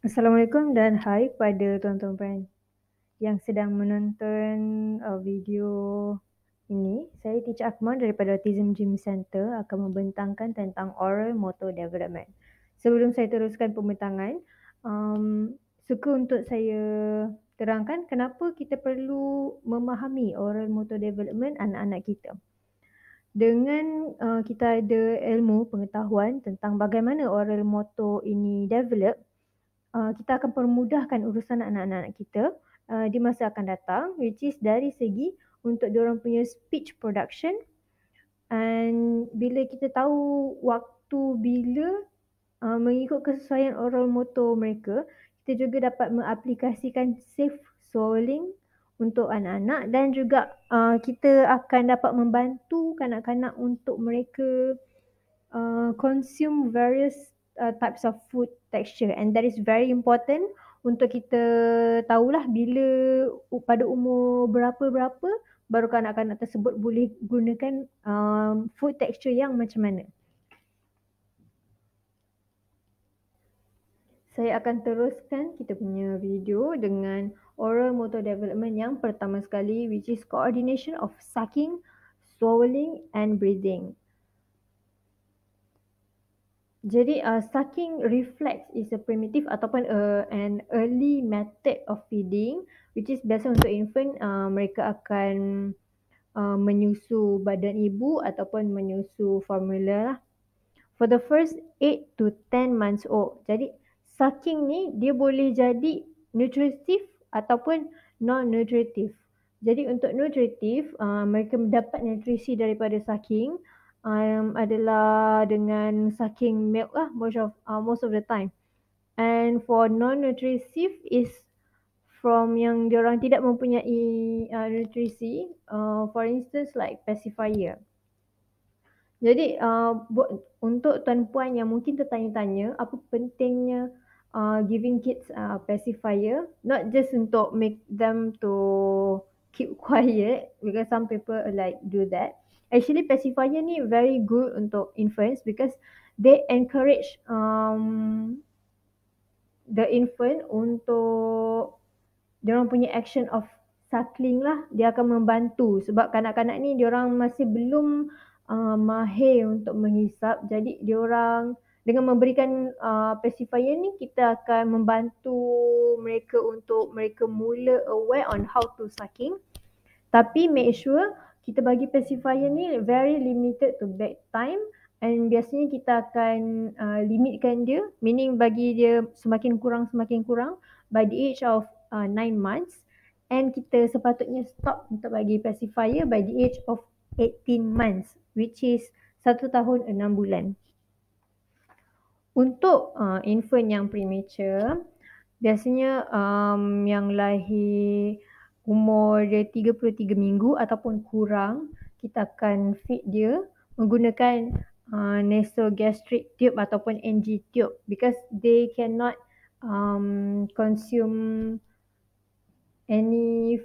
Assalamualaikum dan hai kepada tuan-tuan yang sedang menonton video ini. Saya Teacher Akmal daripada Autism Gym Center akan membentangkan tentang Oral Motor Development. Sebelum saya teruskan pembentangan, suka untuk saya terangkan kenapa kita perlu memahami Oral Motor Development anak-anak kita. Dengan kita ada ilmu pengetahuan tentang bagaimana oral motor ini develop, kita akan permudahkan urusan anak-anak kita di masa akan datang, which is dari segi untuk diorang punya speech production, and bila kita tahu waktu bila mengikut kesesuaian oral motor mereka, kita juga dapat mengaplikasikan safe swallowing untuk anak-anak, dan juga kita akan dapat membantu kanak-kanak untuk mereka consume various types of food texture, and that is very important untuk kita tahulah bila pada umur berapa-berapa baru kanak-kanak tersebut boleh gunakan food texture yang macam mana. Saya akan teruskan kita punya video dengan oral motor development yang pertama sekali, which is coordination of sucking, swallowing and breathing. Jadi sucking reflex is a primitive ataupun an early method of feeding, which is biasa untuk infant, mereka akan menyusu badan ibu ataupun menyusu formula lah. For the first 8 to 10 months old. Jadi sucking ni dia boleh jadi nutritif ataupun non-nutritif. Jadi untuk nutritif, mereka mendapat nutrisi daripada sucking adalah dengan sucking milk lah most of the time. And for non-nutritive is from yang diorang tidak mempunyai nutrisi, for instance like pacifier. Jadi untuk tuan-puan yang mungkin tertanya-tanya apa pentingnya giving kids pacifier, not just untuk make them to keep quiet, because some people like do that. Actually pacifier ni very good untuk infants because they encourage the infant untuk diorang punya action of suckling lah. Dia akan membantu sebab kanak-kanak ni diorang masih belum mahir untuk menghisap. Jadi diorang dengan memberikan pacifier ni, kita akan membantu mereka untuk mereka mula aware on how to sucking. Tapi make sure kita bagi pacifier ni very limited to bedtime, and biasanya kita akan limitkan dia, meaning bagi dia semakin kurang by the age of 9 months, and kita sepatutnya stop untuk bagi pacifier by the age of 18 months, which is 1 tahun 6 bulan. Untuk infant yang premature, biasanya yang lahir umur dia 33 minggu ataupun kurang, kita akan feed dia menggunakan nasogastric tube ataupun NG tube, because they cannot consume any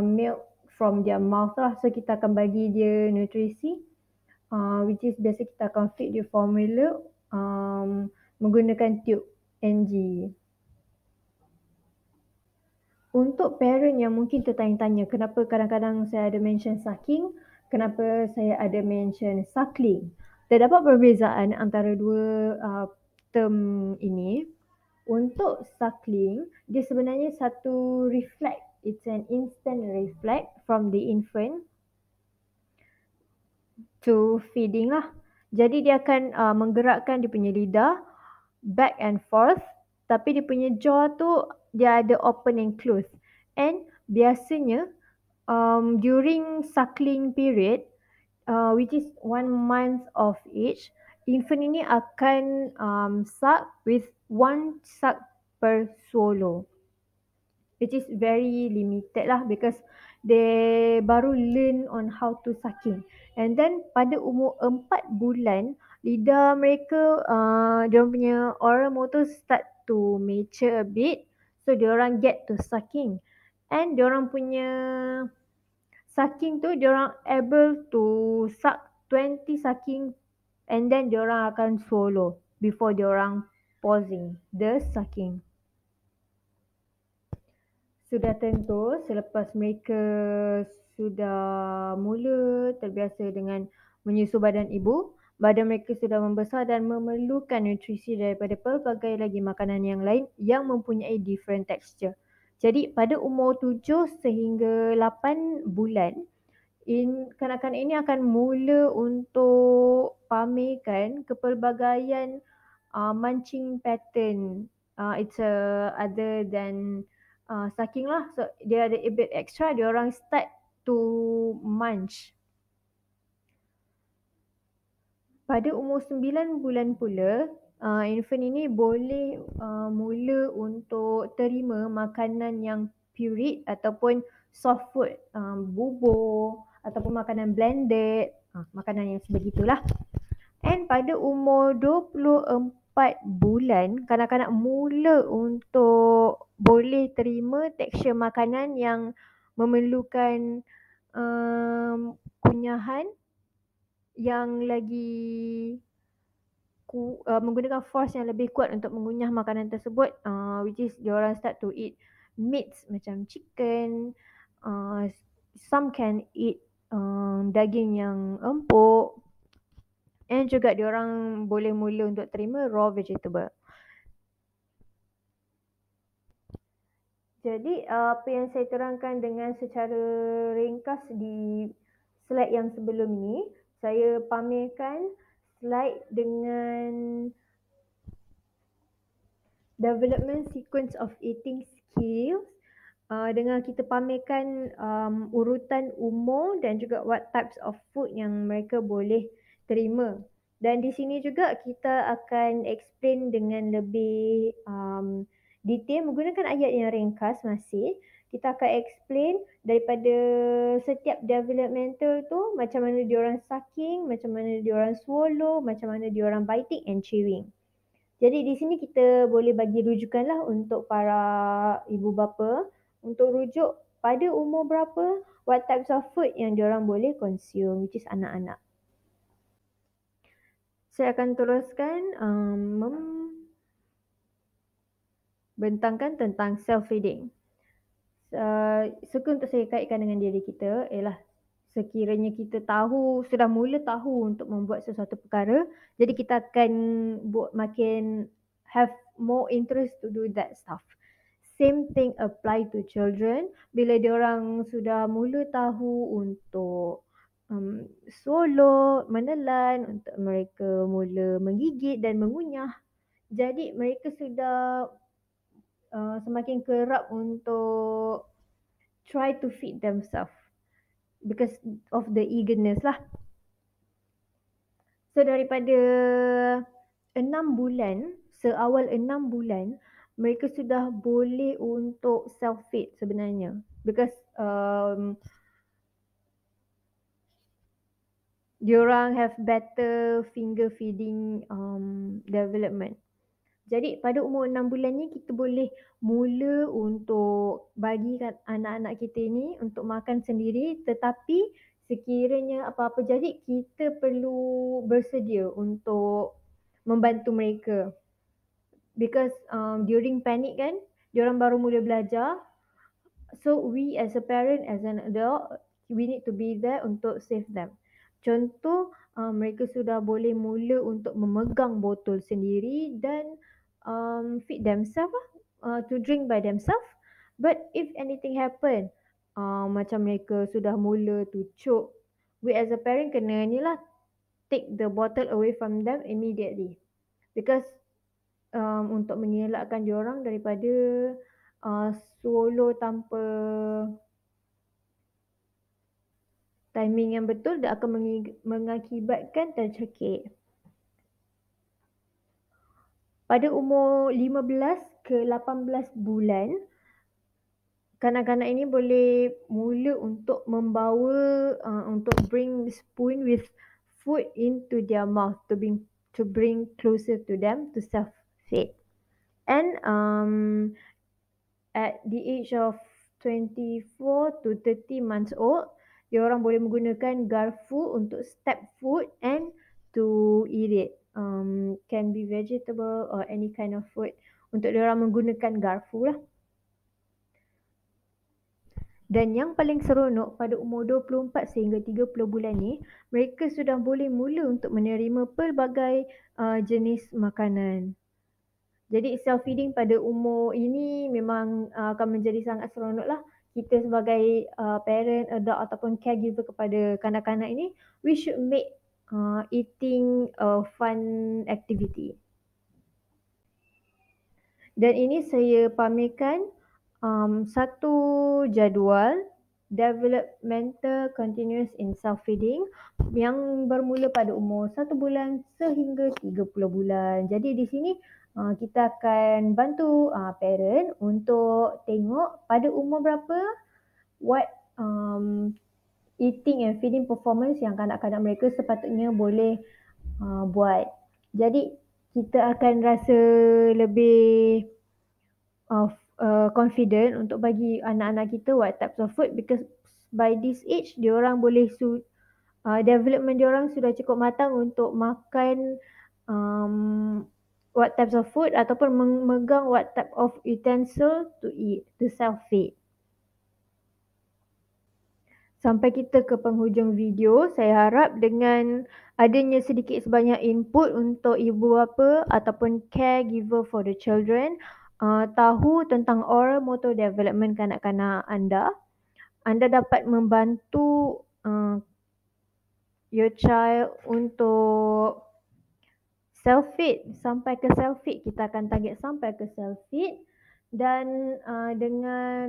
milk from their mouth lah. So kita akan bagi dia nutrisi, which is biasa kita akan feed dia formula menggunakan tube NG. Untuk parent yang mungkin tertanya-tanya kenapa kadang-kadang saya ada mention sucking, kenapa saya ada mention suckling. Terdapat perbezaan antara dua term ini. Untuk suckling, dia sebenarnya satu reflex. It's an instant reflex from the infant to feeding lah. Jadi dia akan menggerakkan dia punya lidah back and forth, tapi dia punya jaw tu dia ada open and close. And biasanya during suckling period, which is 1 month of age, infant ini akan suck with 1 suck per swallow, which is very limited lah, because they baru learn on how to sucking. And then pada umur 4 bulan, lidah mereka, diorang punya oral motor start to mature a bit, so diorang get to sucking. And diorang punya sucking tu, diorang able to suck 20 sucking, and then diorang akan swallow before diorang pausing the sucking. sudah tentu selepas mereka sudah mula terbiasa dengan menyusu badan ibu, badan mereka sudah membesar dan memerlukan nutrisi daripada pelbagai lagi makanan yang lain yang mempunyai different texture. Jadi pada umur 7 sehingga 8 bulan, kanak-kanak ini akan mula untuk pamerkan kepelbagaian munching pattern. It's other than sucking lah. So dia ada a bit extra, dia orang start to munch. Pada umur 9 bulan pula, infant ini boleh mula untuk terima makanan yang pureed ataupun soft food, bubur ataupun makanan blended, makanan yang sebegitulah. And pada umur 24 bulan, kanak-kanak mula untuk boleh terima tekstur makanan yang memerlukan kunyahan yang lagi menggunakan force yang lebih kuat untuk mengunyah makanan tersebut, which is diorang start to eat meats macam chicken, some can eat daging yang empuk, and juga diorang boleh mula untuk terima raw vegetable. Jadi apa yang saya terangkan dengan secara ringkas di slide yang sebelum ini, saya pamerkan slide dengan development sequence of eating skills, dengan kita pamerkan urutan umur dan juga what types of food yang mereka boleh terima. Dan di sini juga kita akan explain dengan lebih detail menggunakan ayat yang ringkas masih. Kita akan explain daripada setiap developmental tu, macam mana diorang sucking, macam mana diorang swallow, macam mana diorang biting and chewing. Jadi di sini kita boleh bagi rujukanlah untuk para ibu bapa untuk rujuk pada umur berapa, what types of food yang diorang boleh consume, which is anak-anak. Saya akan teruskan membentangkan tentang self-feeding. Suka untuk saya kaitkan dengan diri kita ialah sekiranya kita sudah mula tahu untuk membuat sesuatu perkara, jadi kita akan makin have more interest to do that stuff. Same thing apply to children. Bila diorang sudah mula tahu untuk swallow, menelan, untuk mereka mula menggigit dan mengunyah, jadi mereka sudah semakin kerap untuk try to feed themselves because of the eagerness lah. So daripada 6 bulan, seawal 6 bulan, mereka sudah boleh untuk self-feed sebenarnya. Because diorang have better finger feeding development. Jadi pada umur 6 bulan ni kita boleh mula untuk bagi anak-anak kita ni untuk makan sendiri, tetapi sekiranya apa-apa jadi kita perlu bersedia untuk membantu mereka. Because during panic kan, diorang baru mula belajar. So we as a parent, as an adult, we need to be there untuk save them. Contoh, mereka sudah boleh mula untuk memegang botol sendiri dan feed themselves to drink by themselves. But if anything happen, macam mereka sudah mula to choke, we as a parent kena ni lah, take the bottle away from them immediately. Because untuk mengelakkan diorang daripada swallow tanpa timing yang betul, dia akan mengakibatkan tercekik. Pada umur 15 ke 18 bulan, kanak-kanak ini boleh mula untuk membawa, untuk bring spoon with food into their mouth to bring closer to them to self-feed. And at the age of 24 to 30 months old, diorang boleh menggunakan garfu untuk step food and to eat it. Can be vegetable or any kind of food. Untuk diorang menggunakan garfu lah. Dan yang paling seronok pada umur 24 sehingga 30 bulan ni, mereka sudah boleh mula untuk menerima pelbagai jenis makanan. Jadi self-feeding pada umur ini memang akan menjadi sangat seronok lah. Kita sebagai parent, adult ataupun caregiver kepada kanak-kanak ini, we should make eating a fun activity. Dan ini saya pamerkan satu jadual developmental continuous in self-feeding yang bermula pada umur 1 bulan sehingga 30 bulan. Jadi di sini kita akan bantu parent untuk tengok pada umur berapa what eating and feeding performance yang kanak-kanak mereka sepatutnya boleh buat. Jadi kita akan rasa lebih confident untuk bagi anak-anak kita what types of food, because by this age diorang boleh development diorang sudah cukup matang untuk makan what types of food ataupun memegang what type of utensil to eat, to self-feed. Sampai kita ke penghujung video, saya harap dengan adanya sedikit sebanyak input untuk ibu bapa ataupun caregiver for the children tahu tentang oral motor development kanak-kanak anda. Anda dapat membantu your child untuk self-feed, sampai ke self-feed. Kita akan target sampai ke self-feed dan dengan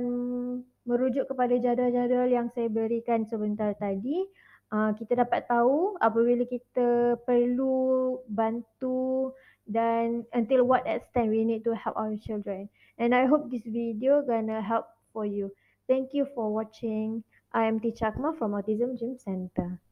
merujuk kepada jadual-jadual yang saya berikan sebentar tadi, kita dapat tahu apabila kita perlu bantu dan until what extent we need to help our children. And I hope this video gonna help for you. Thank you for watching. I am Teacher Akmal from Autism Gym Center.